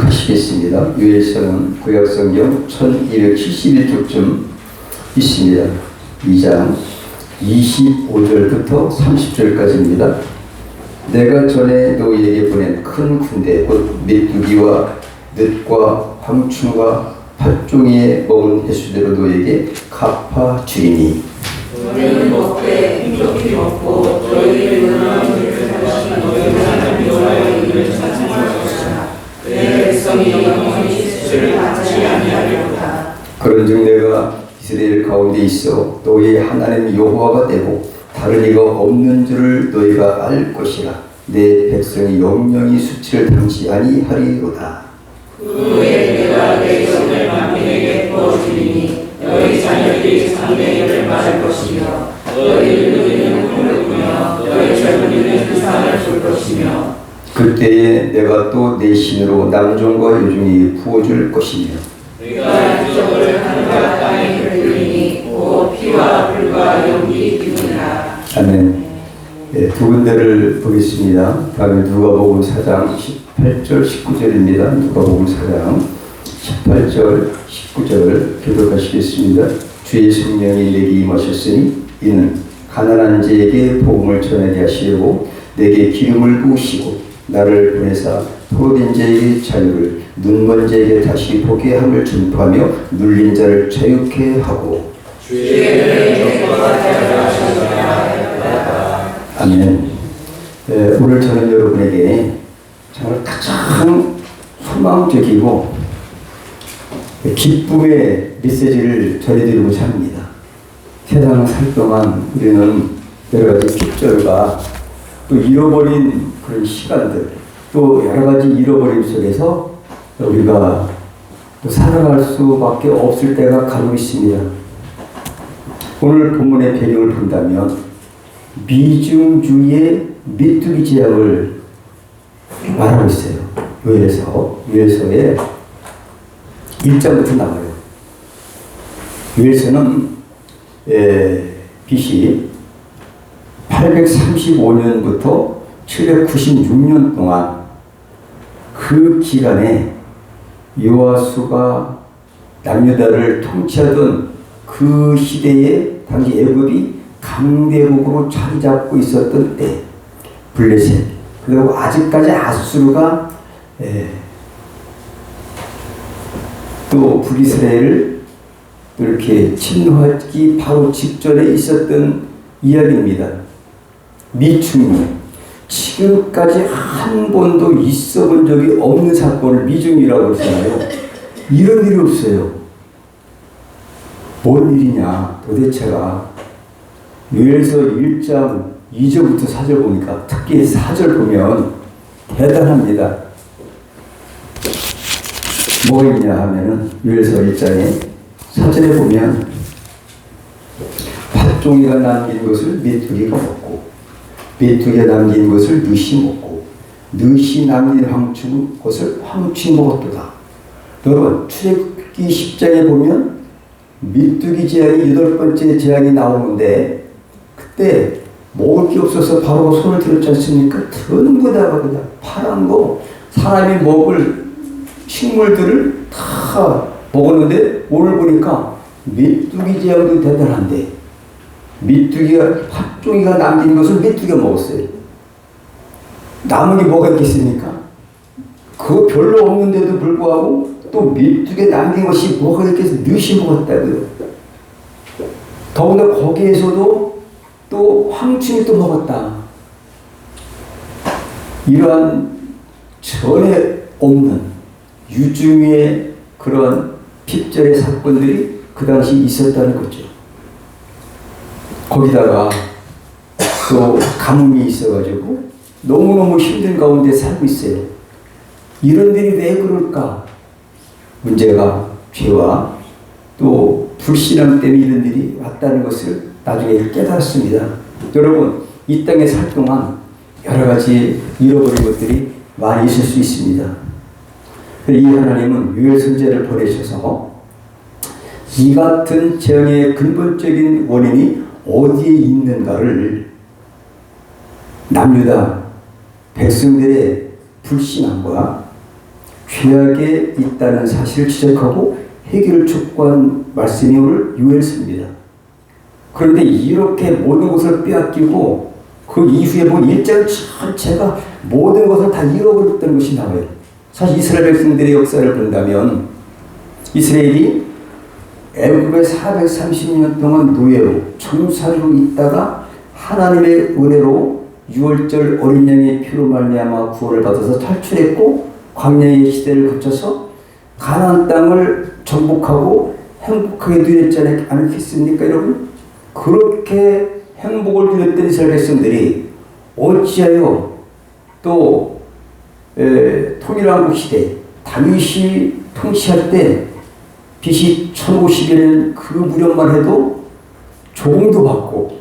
교독하시겠습니다. 요엘서는 구약성경 1271쪽쯤 있습니다. 2장 25절부터 30절까지입니다. 내가 전에 너희에게 보낸 큰 군대 곧 메뚜기와 늑과 황충과 팥종이에 먹은 횟수대로 너희에게 갚아 주리니 너희는 먹되 힘겹게 먹고 너희의 눈은 내 백성이 영원히 수치를 받지 아니하리로다. 그런즉 내가 이스라엘 가운데 있어 너희의 하나님 여호와가 되고 다른 이가 없는 줄을 너희가 알 것이라. 내 백성이 영영이 수치를 당치 아니하리로다. 후에 내가 내 손을 만민에게 부어주리니 너희 자녀들이 장래일을 말할 것이며 너희 늙은이는 꿈을 꾸며 너희 젊은이는 희상을 볼 것이며 그때에 내가 또 내 신으로 남종과 여종이 부어줄 것이며 내가 기적을 하늘과 땅에 흘리니 곧 피와 불과 연기 기분이라. 아멘. 네, 두 군데를 보겠습니다. 다음에 누가복음 4장 18절 19절입니다. 누가복음 4장 18절 19절 교독하시겠습니다. 주의 성령이 내게 임하셨으니 이는 가난한 자에게 복음을 전하게 하시려고 내게 기름을 부으시고 나를 보내사 포로된 자에게 자유를 눈먼 자에게 다시 보게 함을 전파하며 눌린 자를 자유케 하고 아멘. 오늘 저는 여러분에게 정말 가장 소망적이고 기쁨의 메시지를 전해드리고자 합니다. 세상을 살 동안 우리는 여러 가지 핍절과 또 잃어버린 그런 시간들, 또 여러 가지 잃어버림 속에서 우리가 또 살아갈 수밖에 없을 때가 가고 있습니다. 오늘 본문의 배경을 본다면 미중주의의 메뚜기 제약을 말하고 있어요. 요엘서에 1장부터 나와요. 요엘서는 BC 835년부터 796년 동안 그 기간에 요아수가 남유다를 통치하던 그 시대에 당시 애굽이 강대국으로 자리 잡고 있었던 때, 블레셋, 그리고 아직까지 아수르가 또 북이스라엘을 이렇게 침노하기 바로 직전에 있었던 이야기입니다. 미중유, 지금까지 한 번도 있어 본 적이 없는 사건을 미중유라고 하잖아요. 이런 일이 없어요. 뭔 일이냐 도대체가. 요엘서 1장 2절부터 4절 보니까 특히 4절 보면 대단합니다. 뭐가 있냐 하면은 요엘서 1장에 4절에 보면 팥종이가 남긴 것을 메뚜기가 먹고 메뚜기가 남긴 것을 늑이 먹고 늑이 남긴 것을 황충이 먹었도다. 여러분 출애굽기 10장에 보면 메뚜기 재앙이 8번째 재앙이 나오는데 그때 먹을 게 없어서 바로 손을 들었지 않습니까? 전부 다 그냥 파란 거 사람이 먹을 식물들을 다 먹었는데 오늘 보니까 메뚜기 재앙도 대단한데 메뚜기가 팥종이가 남긴 것을 메뚜기가 먹었어요. 남은 게 뭐가 있겠습니까? 그거 별로 없는데도 불구하고 또 메뚜기가 남긴 것이 뭐가 있겠어? 늑이 먹었다고요. 더군다나 거기에서도 또 황충이 또 먹었다. 이러한 전에 없는 유중의 그런 핍절의 사건들이 그 당시 있었다는 거죠. 거기다가 또 가뭄이 있어가지고 너무너무 힘든 가운데 살고 있어요. 이런 일이 왜 그럴까? 문제가 죄와 또 불신앙 때문에 이런 일이 왔다는 것을 나중에 깨달았습니다. 여러분, 이 땅에 살 동안 여러 가지 잃어버린 것들이 많이 있을 수 있습니다. 이 하나님은 요엘 선지자를 보내셔서 이 같은 재앙의 근본적인 원인이 어디에 있는가를 남유다 백성들의 불신앙과 죄악에 있다는 사실을 지적하고 해결을 촉구한 말씀이 오늘 요엘서입니다. 그런데 이렇게 모든 것을 빼앗기고 그 이후에 본 1장 전체가 모든 것을 다 잃어버렸다는 것이 나와요. 사실 이스라엘 백성들의 역사를 본다면 이스라엘이 애굽에 430년 동안 노예로 종살이로 있다가 하나님의 은혜로 6월절 어린 양의 피로 말미암아 구원을 받아서 탈출했고 광야의 시대를 거쳐서 가나안 땅을 정복하고 행복하게 누렸지 않겠습니까 여러분? 그렇게 행복을 누렸던 이스라엘 백성들이 어찌하여 또 통일왕국 시대 다윗이 통치할 때 BC 1050년 그 무렵만 해도 조공도 받고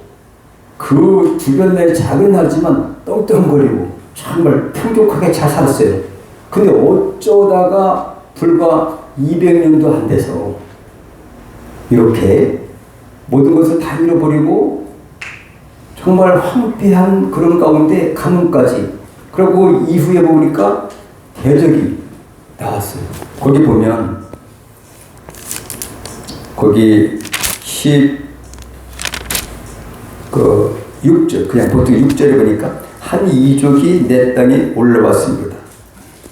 그 주변 내 작은 나라지만 떵떵거리고 정말 풍족하게 잘 살았어요. 근데 어쩌다가 불과 200년도 안 돼서 이렇게 모든 것을 다 잃어버리고 정말 황폐한 그런 가운데 가뭄까지, 그리고 이후에 보니까 대적이 나왔어요. 거기 보면 거기 6절, 그냥 보통 6절에 보니까 한 이족이 내 땅에 올라왔습니다.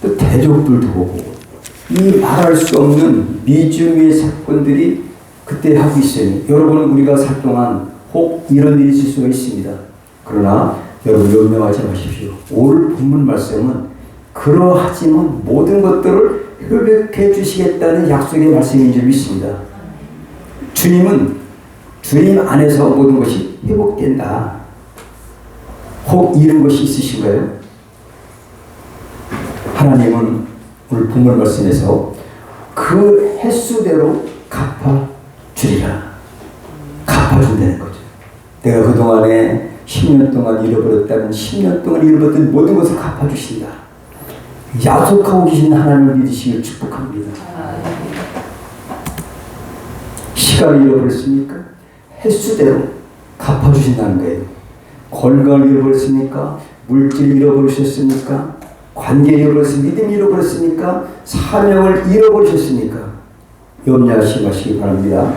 또 대적들도 오고 이 말할 수 없는 미중의 사건들이 그때 하고 있어요. 여러분은 우리가 살 동안 혹 이런 일이 있을 수가 있습니다. 그러나 여러분 염려하지 마십시오. 오늘 본문 말씀은 그러하지만 모든 것들을 회복해 주시겠다는 약속의 말씀인 줄 믿습니다. 주님은 주님 안에서 모든 것이 회복된다. 혹 이런 것이 있으신가요? 하나님은 오늘 본문 말씀에서 그 횟수대로 갚아주리라. 갚아준다는 거죠. 내가 그동안에 10년 동안 잃어버렸다면 10년 동안 잃어버렸던 모든 것을 갚아주신다. 약속하고 계신 하나님을 믿으시길 축복합니다. 시간을 잃어버렸습니까? 횟수대로 갚아주신다는 거예요. 건강을 잃어버렸습니까? 물질 잃어버리셨습니까? 관계 잃어버렸습니까? 믿음 잃어버렸습니까? 사명을 잃어버리셨습니까? 염려하지 마시기 바랍니다.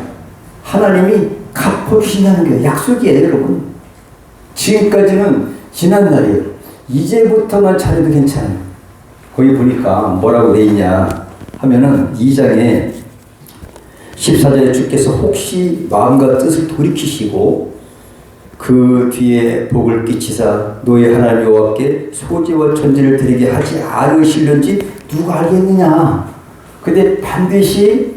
하나님이 갚아주신다는 게 약속이에요, 여러분. 지금까지는 지난 날이에요. 이제부터만 잘해도 괜찮아요. 거기 보니까 뭐라고 돼 있냐 하면은 2장에 14절에 주께서 혹시 마음과 뜻을 돌이키시고 그 뒤에 복을 끼치사 너의 하나님 여호와께 소재와 천지를 드리게 하지 않으실는지 누가 알겠느냐. 근데 반드시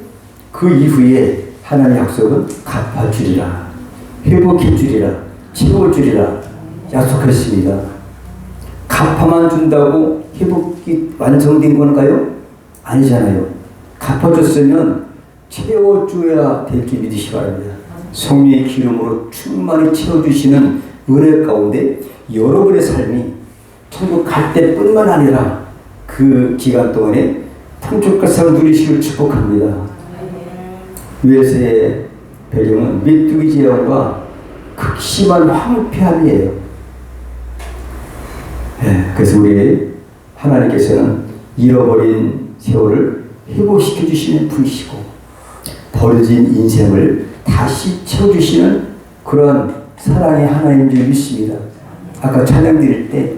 그 이후에 하나님의 약속은 갚아주리라, 회복해주리라, 채워주리라 약속했습니다. 갚아만 준다고 회복이 완성된 건가요? 아니잖아요. 갚아줬으면 채워줘야 될 줄 믿으시기 바랍니다. 성령의 기름으로 충만히 채워주시는 은혜 가운데 여러분의 삶이 천국 갈 때뿐만 아니라 그 기간 동안에 풍족한 삶을 누리시길 축복합니다. 유에서의 배경은 메뚜기 재앙과 극심한 황폐함이에요. 그래서 우리 하나님께서는 잃어버린 세월을 회복시켜 주시는 분이시고 버려진 인생을 다시 채워주시는 그런 사랑의 하나님인 줄 믿습니다. 아까 찬양 드릴 때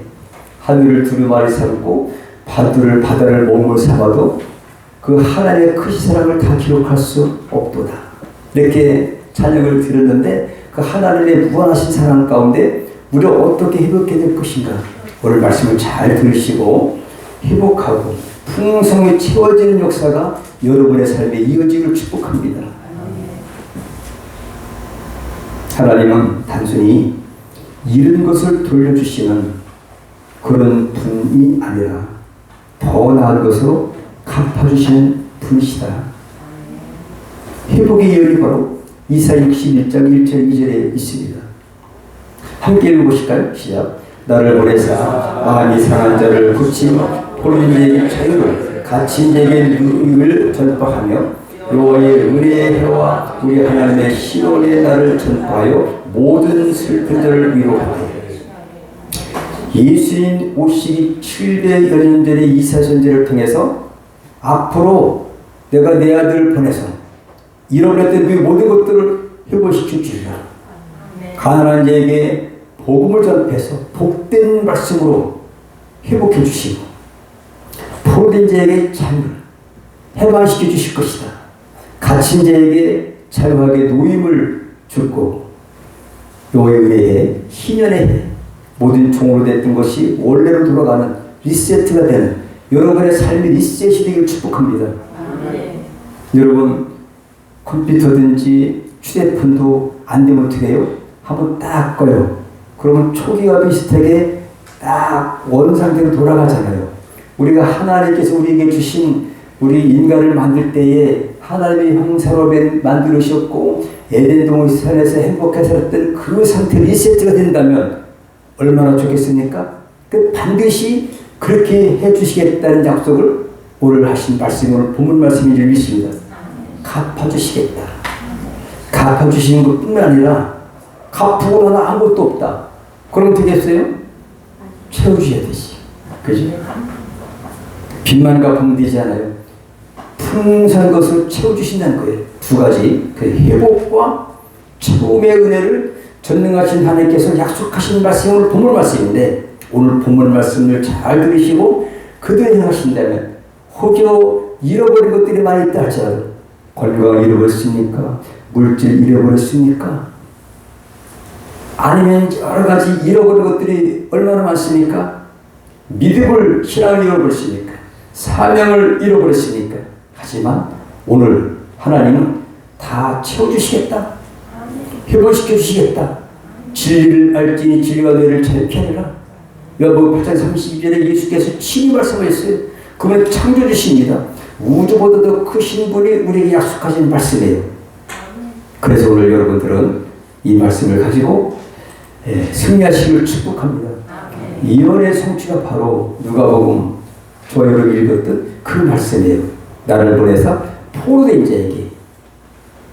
하늘을 두루마리 삼고 바다를 몸으로 삼아도 그 하나님의 크신 사랑을 다 기록할 수 없도다. 이렇게 찬양을 드렸는데 그 하나님의 무한하신 사랑 가운데 우리가 어떻게 회복해야 될 것인가. 오늘 말씀을 잘 들으시고 회복하고 풍성히 채워지는 역사가 여러분의 삶에 이어지기를 축복합니다. 하나님은 단순히 잃은 것을 돌려주시는 그런 분이 아니라 더 나은 것으로 갚아주시는 분이시다. 회복의 예언이 바로 이사야 61장 1절 2절에 있습니다. 함께 읽어보실까요? 시작. 나를 보내사 마음이 상한 자를 고치며 홀린 자에게 자유를 갇힌 자에게 유익을 전파하며 여호와의 은혜의 해와 우리 하나님의 신원의 날을 전파하여 모든 슬픈 자를 위로하되. 예수님 오시기 700여 년 전의 이사야 선지를 통해서 앞으로 내가 내 아들을 보내서 잃어버렸던 그 모든 것들을 회복시켜 주리라. 가난한 자에게 복음을 전폐해서 복된 말씀으로 회복해 주시고 포로된 자에게 자유를 해방시켜 주실 것이다. 갇힌 자에게 자유하게 노임을 줄 거고 여호와의 은혜에 희년의 해 모든 종으로 됐던 것이 원래로 돌아가는 리세트가 되는 여러분의 삶이 리셋이 되기를 축복합니다. 여러분 컴퓨터든지 휴대폰도 안 되면 어떻게 해요? 한번 딱 꺼요. 그러면 초기와 비슷하게 딱 원상태로 돌아가잖아요. 우리가 하나님께서 우리에게 주신 우리 인간을 만들 때에 하나님의 형상으로 만들으셨고 에덴 동산에서 행복하게 살았던 그 상태 리세트가 된다면 얼마나 좋겠습니까? 그 반드시 그렇게 해주시겠다는 약속을 오늘 하신 말씀으로 본문 말씀인 줄 믿습니다. 갚아주시겠다. 갚아주시는 것뿐만 아니라 갚고 나면 아무것도 없다. 그럼 되겠어요? 채워주셔야 되지. 그죠? 빚만 갚으면 되지 않아요. 풍성한 것을 채워주신다는 거예요. 두 가지. 그 회복과 처음의 은혜를 전능하신 하나님께서 약속하신 말씀이 오늘 본문 말씀인데 오늘 본문 말씀을 잘 들으시고 그대로 행하신다면 혹여 잃어버린 것들이 많이 있다 할지라도 건강을 잃어버렸습니까? 물질 잃어버렸습니까? 아니면 여러 가지 잃어버린 것들이 얼마나 많습니까? 믿음을, 신앙을 잃어버렸습니까? 사명을 잃어버렸습니까? 하지만 오늘 하나님은 다 채워주시겠다. 회복시켜 주시겠다. 진리를 알지니 진리가 너희를 자유케 하리라. 요한복음 8장 32절에 예수께서 친히 말씀하셨어요. 그분은 창조주십니다. 우주보다 더 크신 분이 우리에게 약속하신 말씀이에요. 그래서 오늘 여러분들은 이 말씀을 가지고 승리하시기를 축복합니다. 이혼의 성취가 바로 누가복음 저희로 읽었던 그 말씀이에요. 나를 보내서 포로된 자에게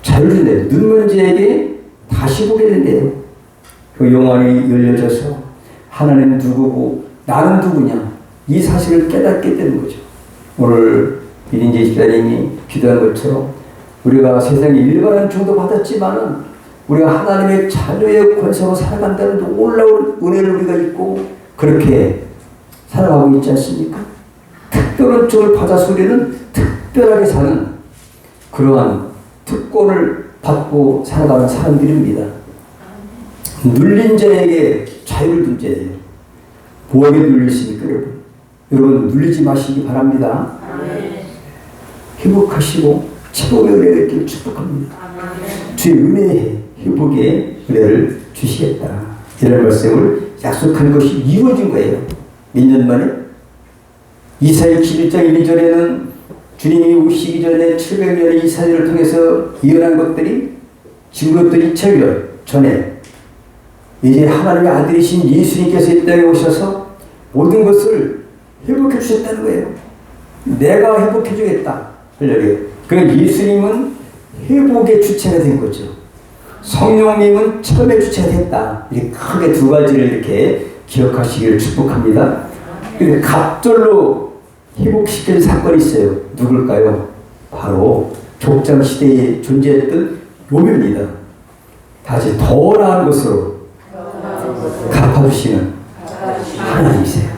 자유를 준대요. 눈먼 자에게 다시 보게 된대요. 그 영안이 열려져서 하나님은 누구고 나는 누구냐 이 사실을 깨닫게 되는 거죠. 오늘 이린재 집사님이 기도한 것처럼 우리가 세상에 일반은 정도 받았지만은 우리가 하나님의 자녀의 권세로 살아간다는 놀라운 은혜를 우리가 입고 그렇게 살아가고 있지 않습니까? 특별한 쪽을 받아서 우리는 특별하게 사는 그러한 특권을 받고 살아가는 사람들입니다. 눌린 자에게 자유를 준 자예요. 뭐에게 눌리십니까, 여러분? 여러분 눌리지 마시기 바랍니다. 회복하시고 최고의 은혜를 얻기를 축복합니다. 주의 은혜의 회복의 은혜를 주시겠다. 이런 말씀을 약속한 것이 이루어진 거예요. 몇 년 만에? 이사야 11장 1, 2절에는 주님이 오시기 전에 700년의 이사야를 통해서 예언한 것들이 지금부터 2000년 전에 이제 하나님의 아들이신 예수님께서 이 땅에 오셔서 모든 것을 회복해 주셨다는 거예요. 내가 회복해 주겠다. 그러니까 예수님은 회복의 주체가 된 거죠. 성령님은 처음에 주체가 됐다. 이렇게 크게 두 가지를 이렇게 기억하시기를 축복합니다. 근데 갑절로 회복시킬 사건이 있어요. 누굴까요? 바로 족장 시대에 존재했던 욥입니다. 다시 더 나은 것으로 갚아주시는 하나님이세요.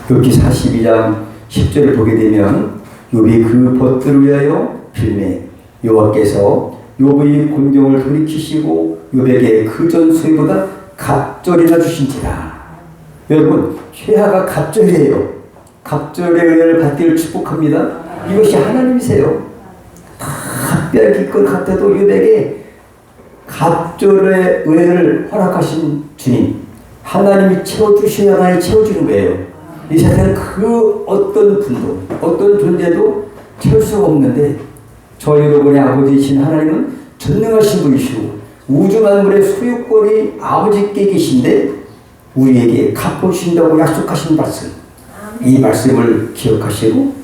욥기 42장 10절을 보게 되면 욥이 그 벗들을 위하여 빌매 여호와께서 욥의 곤경을 돌이키시고 욥에게 그전 수위보다 갑절이나 주신지라. 여러분 최하가 갑절이에요. 갑절의 은혜를 받기를 축복합니다. 이것이 하나님이세요. 다 빼앗길 것 같아도 욥에게 갑절의 은혜를 허락하신 주님 하나님이 채워주셔야만 채워주는 거예요. 이 세상은 그 어떤 분도 어떤 존재도 채울 수가 없는데 저 여러분의 아버지이신 하나님은 전능하신 분이시고 우주 만물의 소유권이 아버지께 계신데 우리에게 갚아주신다고 약속하신 말씀 이 말씀을 기억하시고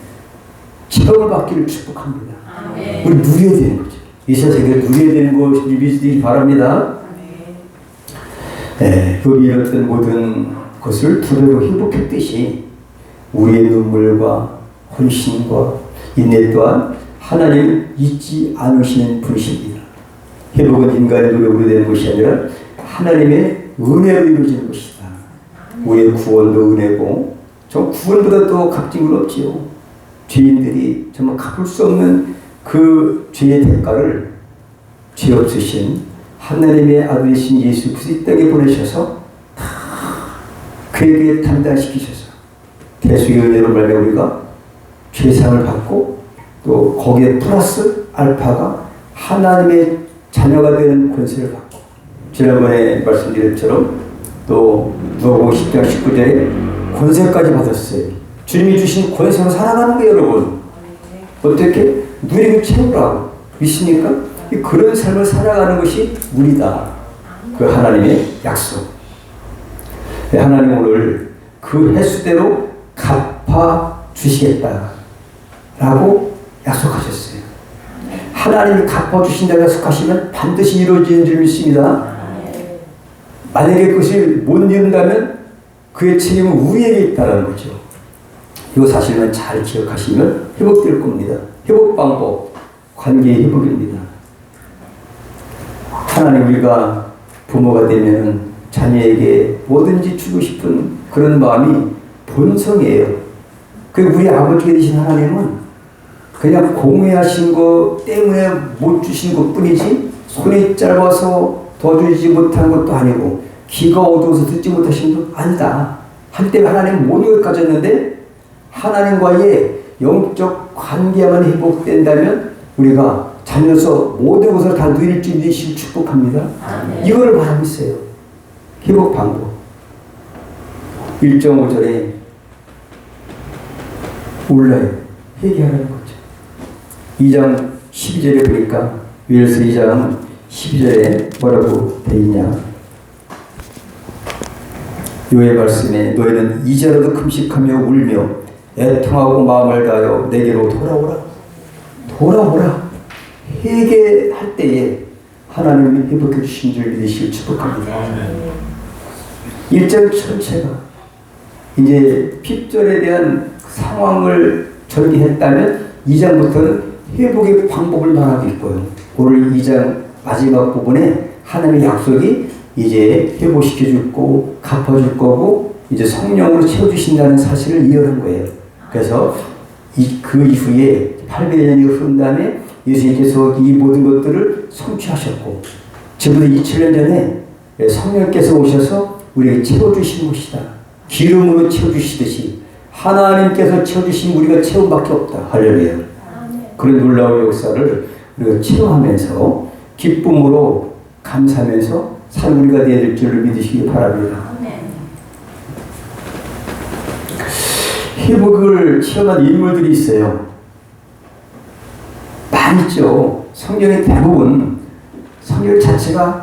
체험을 받기를 축복합니다. 우리 누려야 되는 거죠. 이 세상에 누려야 되는 것을 믿으시기 바랍니다. 여기 잃었던 모든 것을 두 배로 회복했듯이 우리의 눈물과 헌신과 인내 또한 하나님을 잊지 않으시는 분이십니다. 회복은 인간의 노력으로 되는 것이 아니라 하나님의 은혜로 이루어지는 것이다. 우리의 구원도 은혜고 저 구원보다 더 값진 건 없지요. 죄인들이 정말 갚을 수 없는 그 죄의 대가를 죄 없으신 하나님의 아들이신 예수 그리스도 이 땅에 보내셔서 다 그에게 담당시키셔서 대속의 은혜로 말미암아 우리가 죄상을 받고 또 거기에 플러스 알파가 하나님의 자녀가 되는 권세를 받고 지난번에 말씀드린 것처럼 또 누가복음 10장 19절에 권세까지 받았어요. 주님이 주신 권세로 살아가는 거예요, 여러분. 어떻게? 누리고 채우라고. 믿습니까? 그런 삶을 살아가는 것이 우리다. 그 하나님의 약속. 하나님 오늘 그 횟수대로 갚아 주시겠다 라고 약속하셨어요. 하나님이 갚아 주신다고 약속하시면 반드시 이루어지는 줄 믿습니다. 만약에 그것을 못 이룬다면 그의 책임은 우리에게 있다는 거죠. 이 사실만 잘 기억하시면 회복될 겁니다. 회복 방법, 관계의 회복입니다. 하나님 우리가 부모가 되면 자녀에게 뭐든지 주고 싶은 그런 마음이 본성이에요. 그 우리 아버지가 되신 하나님은 그냥 공회하신 것 때문에 못 주신 것 뿐이지 손이 짧아서 더 주지 못한 것도 아니고 귀가 어두워서 듣지 못하신 것도 아니다. 한때 하나님 모든 걸 가졌는데 하나님과의 영적 관계만 회복된다면 우리가 자녀서 모든 것을 다 누릴 줄 믿으시고 축복합니다. 이거를 바라고 있어요. 회복 방법. 1.5절에 올라요. 회개하라는 거죠. 2장 12절에 보니까 위에서 2장 12절에 뭐라고 되어 있냐. 요의 말씀에 너희는 이제라도 금식하며 울며 애통하고 마음을 다하여 내게로 돌아오라. 돌아오라. 회개할 때에 하나님이 회복해 주신 줄 믿으시길 축복합니다. 1장 전체가 이제 핍절에 대한 상황을 전개했다면 2장부터는 회복의 방법을 말하고 있고요. 오늘 2장 마지막 부분에 하나님의 약속이 이제 회복시켜 줄 거고 갚아줄 거고 이제 성령으로 채워주신다는 사실을 이어한 거예요. 그래서 그 이후에 800년이 흐른 다음에 예수님께서 이 모든 것들을 성취하셨고 저보다 2000년 전에 성령께서 오셔서 우리에게 채워주신 것이다. 기름으로 채워주시듯이 하나님께서 채워주신 우리가 채움밖에 없다. 할렐루야. 그런 놀라운 역사를 우리가 체험하면서 기쁨으로 감사하면서 산 우리가 되어야 될 줄을 믿으시기 바랍니다. 회복을 체험한 인물들이 있어요. 많이 있죠. 성경의 대부분 성경 자체가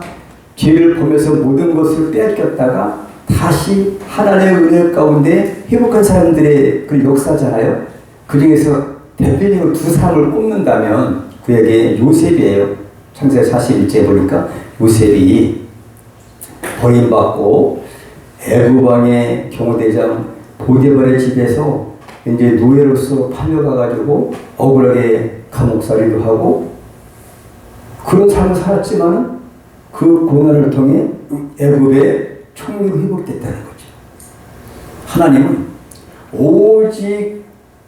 죄를 보면서 모든 것을 빼앗겼다가 다시 하나님의 은혜 가운데 회복한 사람들의 그 역사잖아요. 그 중에서 대표적으로 두 사람을 꼽는다면 그에게 요셉이에요. 창세기 41절에 보니까 요셉이 버림받고 애굽 왕의 경호대장 보디발의 집에서 이제 노예로서 팔려가가지고 억울하게 감옥살이도 하고 그런 삶을 살았지만 그 고난을 통해 애굽의 총리로 회복됐다는 거죠. 하나님은 오직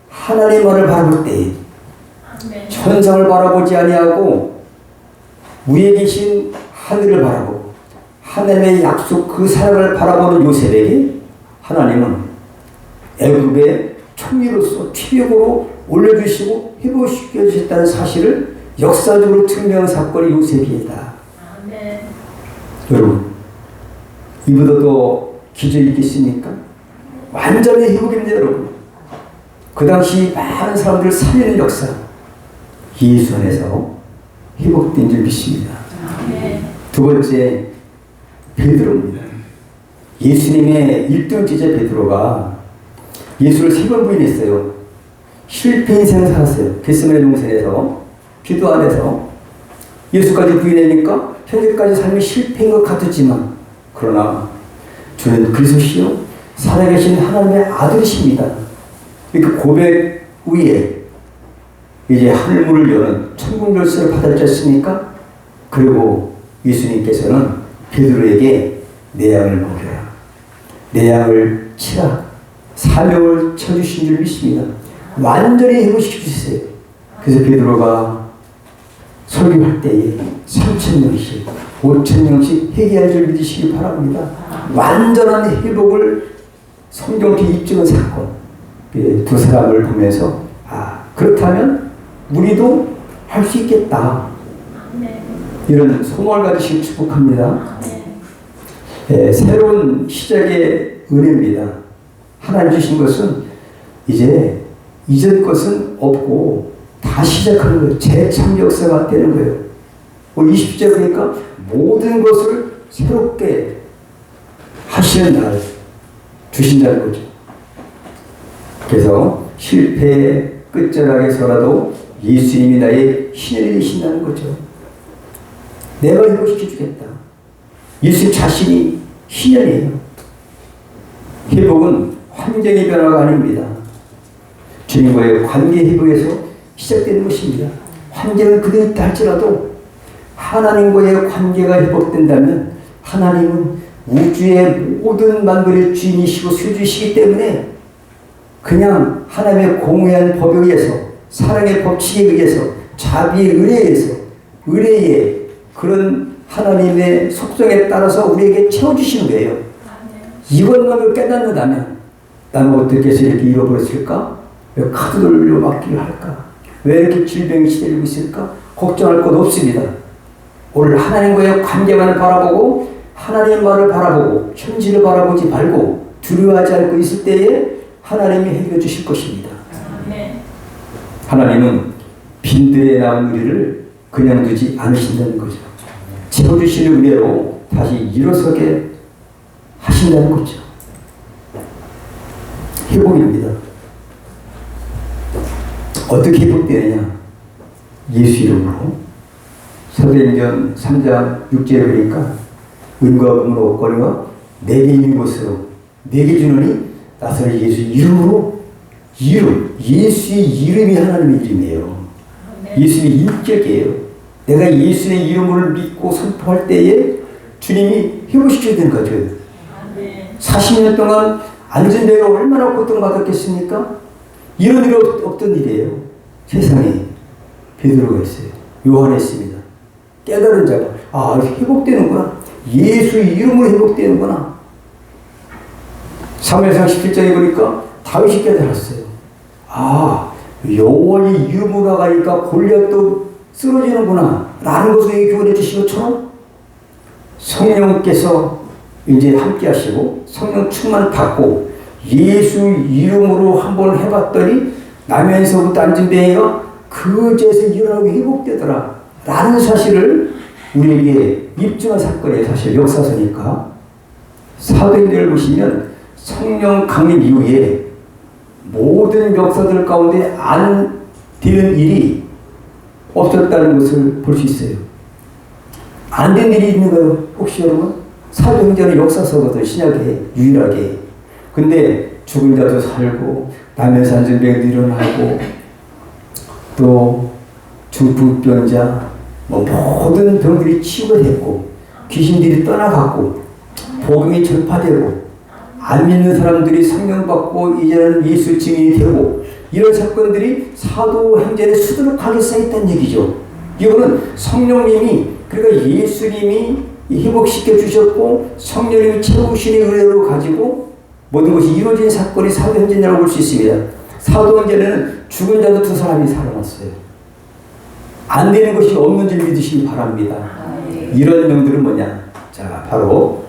하나님만을 바라볼 때 천상을 바라보지 아니하고 위에 계신 하늘을 바라보고 하나님의 약속 그 사랑을 바라보는 요셉에게 하나님은 애굽의 총리로서 최고로 올려주시고 회복시켜 주셨다는 사실을 역사적으로 증명한 사건이 요셉이다. 여러분 이보다 더 기적이 있겠습니까? 완전히 회복입니다. 여러분 그 당시 많은 사람들을 살리는 역사 예수 안에서 회복된 줄 믿습니다. 두 번째 베드로입니다. 예수님의 1등 제자 베드로가 예수를 3번 부인했어요. 실패 인생을 살았어요. 겟세마네 동산에서 기도 안에서 예수까지 부인하니까 현재까지 삶이 실패인 것 같았지만 그러나 주는 그리스도시요 살아계신 하나님의 아들이십니다. 이렇게 위에 이제 하늘문을 여는 천국 열쇠를 받았지 않습니까? 그리고 예수님께서는 베드로에게 내 양을 먹여라, 내 양을 치라, 사명을 쳐주신 줄 믿습니다. 완전히 회복시켜 주세요. 그래서 베드로가 설교할 때에 3,000명씩 5,000명씩 회개할 줄 믿으시기 바랍니다. 완전한 회복을 성경에 입증한 사건. 두 사람을 보면서 그렇다면 우리도 할 수 있겠다. 이런 소망을 가지시길 축복합니다. 새로운 시작의 은혜입니다. 하나님 주신 것은 이제 이전 것은 없고 다 시작하는 거예요. 재참 역사가 되는 거예요. 20절 보니까 모든 것을 새롭게 하시는 날 주신다는 거죠. 그래서 실패의 끝자락에서라도 예수님이 나의 신을 되신다는 거죠. 내가 회복시켜 주겠다. 예수 자신이 신이에요. 회복은 환경의 변화가 아닙니다. 주님과의 관계 회복에서 시작되는 것입니다. 환경은 그대로 있다 할지라도 하나님과의 관계가 회복된다면 하나님은 우주의 모든 만물의 주인이시고 소유주시기 때문에 그냥 하나님의 공의한 법에 의해서 사랑의 법칙에 의해서 자비의 은혜에 의해서 은혜의 그런 하나님의 속성에 따라서 우리에게 채워주시는 거예요. 이것만을 깨닫는다면 나는 어떻게 해서 이렇게 잃어버렸을까? 왜 카드 돌려 맞기를 할까? 왜 이렇게 질병이 시달리고 있을까? 걱정할 것 없습니다. 오늘 하나님과의 관계만을 바라보고 하나님의 말을 바라보고 현실을 바라보지 말고 두려워하지 않고 있을 때에 하나님이 해결해 주실 것입니다. 하나님은 빈들에 남은 우리를 그냥 두지 않으신다는 거죠. 채워주시는 은혜로 다시 일어서게 하신다는 거죠. 회복입니다. 어떻게 회복되느냐? 예수 이름으로. 사도행전 3장 6절에 보니까 은과 금은 옷걸이와 내게 있는 것으로 내게 주노니 나사렛 예수 이름으로. 이름, 예수의 이름이 하나님의 이름이에요. 예수의 인격이에요. 내가 예수의 이름을 믿고 선포할 때에 주님이 회복시켜야 되는 거죠. 40년 동안 앉은 데가 얼마나 고통받았겠습니까? 이런 일 없던 일이에요. 세상에 베드로가 있어요. 요한이 있습니다. 깨달은 자가 회복되는구나. 예수 이름으로 회복되는구나. 사무엘상 17장에 보니까 다윗이 깨달았어요. 여호와의 이름으로 가니까 골리앗도 쓰러지는구나 라는 것을 교훈해 주신 것처럼 성령께서 이제 함께 하시고 성령 충만 받고 예수 이름으로 한번 해봤더니 나면서부터 앉은 뱅이가 그제서 일어나고 회복되더라 라는 사실을 우리에게 입증한 사건의 사실 역사서니까. 사도행전을 보시면 성령 강림 이후에 모든 역사들 가운데 안 되는 일이 없었다는 것을 볼 수 있어요. 안 된 일이 있는 거예요. 혹시 여러분? 사도행전의 역사서거든, 신약에 유일하게. 근데 죽은 자도 살고 나면서 앉은 병도 일어나고 또 중풍병자 모든 병들이 치유가 됐고 귀신들이 떠나갔고 복음이 전파되고 안 믿는 사람들이 성령 받고 이제는 예수 증인이 되고 이런 사건들이 사도행전에 수두룩하게 쌓였다는 얘기죠. 이거는 성령님이 그러니까 예수님이 회복시켜 주셨고 성령님이 채우신의 은혜로 가지고 모든 것이 이루어진 사건이 사도행전이라고 볼 수 있습니다. 사도행전에는 죽은 자도 2사람이 살아났어요. 안 되는 것이 없는 줄 믿으시기 바랍니다. 이런 명들은 뭐냐? 자, 바로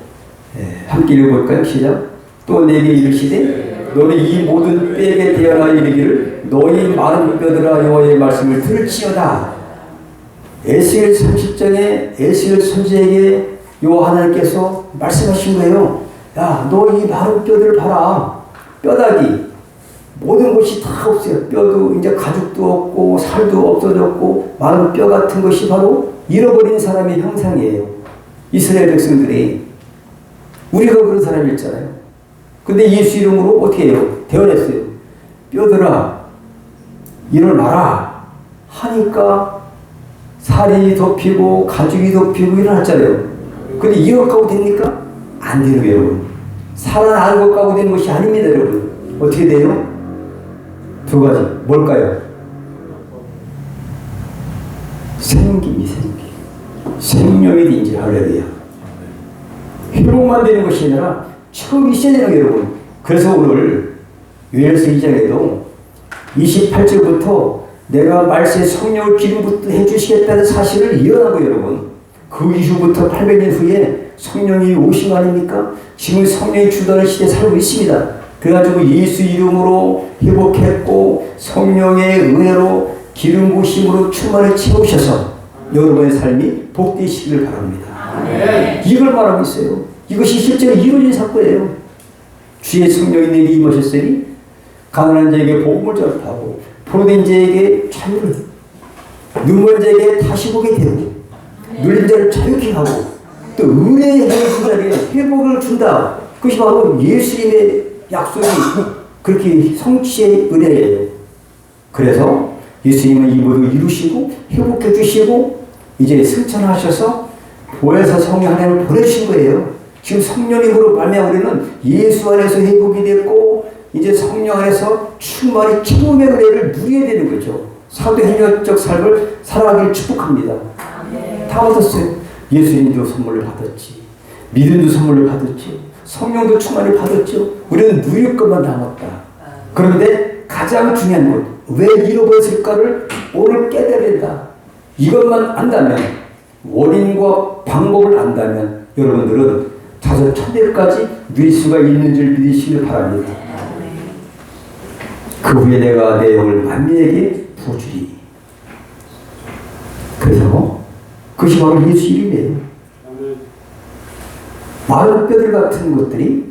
함께 읽어볼까요? 시작. 또 내게 이르시되 너는 이 모든 뼈에 대하여 이르기를 너희 많은 뼈들아 여호와의 말씀을 들을지어다. 에스겔 30장에 에스겔 선지자에게 하나님께서 말씀하신 거예요. 야, 너 이 많은 뼈들을 봐라. 뼈다귀 모든 것이 다 없어요. 뼈도 이제 가죽도 없고 살도 없어졌고 많은 뼈 같은 것이 바로 잃어버린 사람의 형상이에요. 이스라엘 백성들이. 우리가 그런 사람이었잖아요. 근데 예수 이름으로 어떻게 해요? 대언했어요. 뼈들아 일어나라 하니까 살이 덮이고 가죽이 덮이고 일어났잖아요. 근데 이것 가고 됩니까? 안 되는 거예요, 여러분. 살아나는 것 가고 되는 것이 아닙니다, 여러분. 어떻게 돼요? 두 가지. 뭘까요? 생기입니다, 생기. 생명이 된지 할렐루야. 회복만 되는 것이 아니라 처음 있어야 되는 거예요, 여러분. 그래서 오늘 요엘서 2장에도 28절부터 내가 말세에 성령을 기름부터 해주시겠다는 사실을 이어난 거예요, 여러분. 그 이후부터 800년 후에 성령이 오신 거 아닙니까? 지금 성령이 주도하는 시대에 살고 있습니다. 그래가지고 예수 이름으로 회복했고 성령의 은혜로 기름 부으심으로 충만히 채우셔서 여러분의 삶이 복되시기를 바랍니다. 아멘. 이걸 말하고 있어요. 이것이 실제로 이루어진 사건이에요. 주의 성령이 내게 임하셨으니 가난한 자에게 복음을 전파하고 포로된 자에게 자유를, 눈먼 자에게 다시 보게 되고 눌린 자를 자유케 하고 또 은혜의 자에게 회복을 준다. 그것이 바로 예수님의 약속이 그렇게 성취의 은혜예요. 그래서 예수님은 이 모두 이루시고 회복해 주시고 이제 승천하셔서 보혜사 성령 하나님을 보내주신 거예요. 지금 성령님으로 말미암아 우리는 예수 안에서 회복이 됐고 이제 성령 안에서 충만히 처음의 은혜를 누리게 되는 거죠. 사도행전적 삶을 살아가길 축복합니다. 다 얻었어요. 예수님도 선물을 받았지, 믿음도 선물을 받았지, 성령도 충만히 받았죠. 우리는 누릴 것만 남았다. 그런데 가장 중요한 것, 왜 잃어버렸을까를 오늘 깨달아야 된다. 이것만 안다면, 원인과 방법을 안다면 여러분들은 자선 천대까지 누릴 수가 있는 줄 믿으시길 바랍니다. 그 후에 내가 내 영을 만민에게 부어주리니. 그래서 그것이 바로 예수 이름이에요. 마른 뼈들 같은 것들이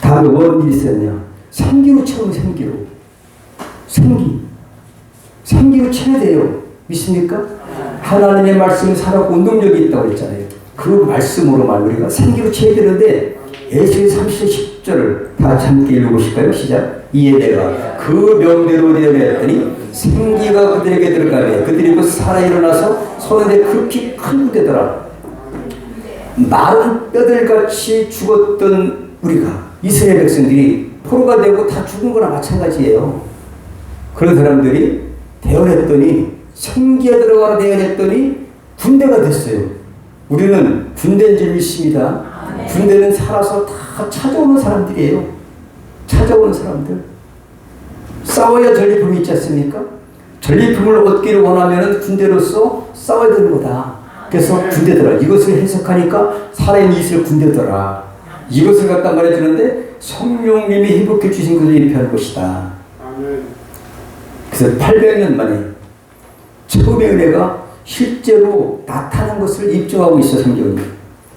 다음에 어떤 일이 있었냐? 생기로 채우는 생기로. 생기로 채워야 돼요. 믿습니까? 하나님의 말씀이 살아고 운동력이 있다고 했잖아요. 그 말씀으로 말 우리가 생기로 채워야 되는데 에스겔 30절 10절을 다 함께 읽어보실까요? 시작. 이에 내가 그 명대로 내어냈더니 생기가 그들에게 들어가며 그들이 그 살아 일어나서 서는데 급히 큰 군대더라. 마른 뼈들같이 죽었던 우리가 이스라엘 백성들이 포로가 되고 다 죽은 거나 마찬가지예요. 그런 사람들이 대언했더니 생기에 들어가라 대언했더니 군대가 됐어요. 우리는 군대인 줄 믿습니다. 군대는 살아서 다 찾아오는 사람들이에요. 찾아오는 사람들. 싸워야 전리품이 있지 않습니까? 전리품을 얻기를 원하면 군대로서 싸워야 되는 거다. 그래서 군대더라. 이것을 해석하니까 살아있는 이스라엘 군대더라. 이것을 갖다 말해주는데 성령님이 회복해 주신 것을 입혀할 것이다. 그래서 800년 만에 처음의 은혜가 실제로 나타난 것을 입증하고 있어 성경이.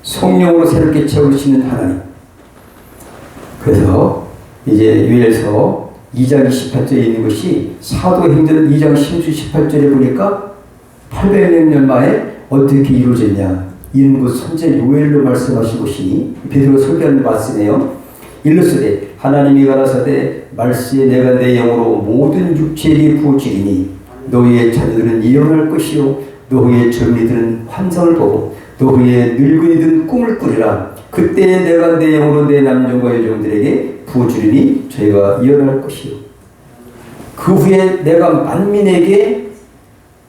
성령으로 새롭게 채우시는 하나님. 그래서 이제 요엘서 2장 28절에 있는 것이 사도행전 2장 18절에 보니까 800년 만에 어떻게 이루어졌냐. 이는 그 선제 요엘로 말씀하신 것이니 베드로가 설교하는 말씀이에요. 일러스되 하나님이 가라사대 말씀에 내가 내 영으로 모든 육체에 부어지리니 너희의 자녀들은 예언할 것이요 너희의 젊은이들은 환상을 보고 너희의 늙은이들은 꿈을 꾸리라. 그때 내가 내 영으로 내 남종과 여종들에게 부어주리니 저희가 예언할 것이요. 그 후에 내가 만민에게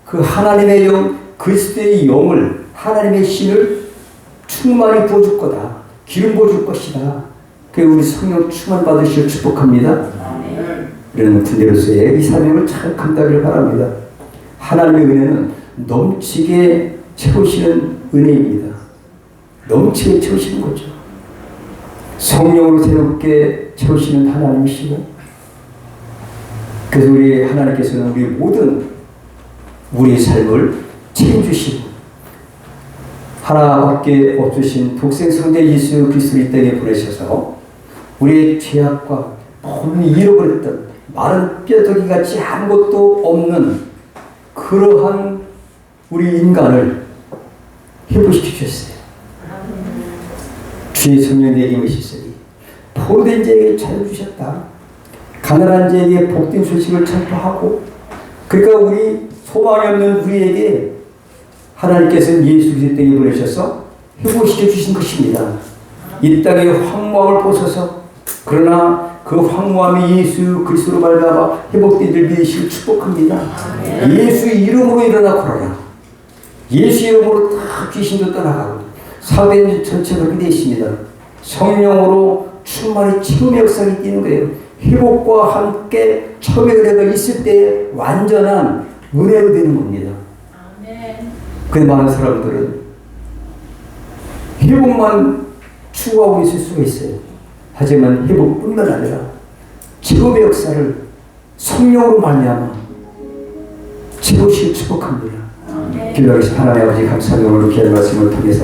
그 하나님의 영 그리스도의 영을 하나님의 신을 충만히 부어줄 거다. 기름 부어줄 것이다. 그 우리 성령 충만 받으시길 축복합니다. 이런 군대로서의 이 사명을 잘 감당하기를 바랍니다. 하나님의 은혜는 넘치게 채우시는 은혜입니다. 넘치게 채우시는 거죠. 성령으로 새롭게 채우시는 하나님이시고, 그래서 우리 하나님께서는 우리 모든 우리 삶을 책임주시고 하나밖에 없으신 독생 성자 예수 그리스도를 이 땅에 보내셔서 우리의 죄악과 모든 잃어버렸던 마른 뼈다귀 같이 아무것도 없는 그러한 우리 인간을 회복시켜 주셨어요. 주의 성령 내게 임하셨으니 포로된 자에게 자유 주셨다. 가난한 자에게 복된 소식을 전파하고, 그러니까 우리 소망이 없는 우리에게 하나님께서는 예수 그리스도 땅에 보내셔서 회복시켜 주신 것입니다. 이 땅에 황무함을 보소서. 그러나 그 황무함이 예수 그리스도로 말미암아 회복된 줄 믿으시길 축복합니다. 예수 이름으로 일어나 걸어라. 예수 이름으로 다 귀신도 떠나가고 사도행 전체가 그렇게 되어 있습니다. 성령으로 충만히 치유의 역사가 뛰는 거예요. 회복과 함께 처음의 은혜가 있을 때 완전한 은혜로 되는 겁니다. 그 많은 사람들은 회복만 추구하고 있을 수가 있어요. 하지만 회복뿐만 아니라 치유의 역사를 성령으로 말미암아 치유시 축복합니다. 기도하겠습니다. 하나님 아버지 감사합니다. 오늘 귀한 말씀을 통해서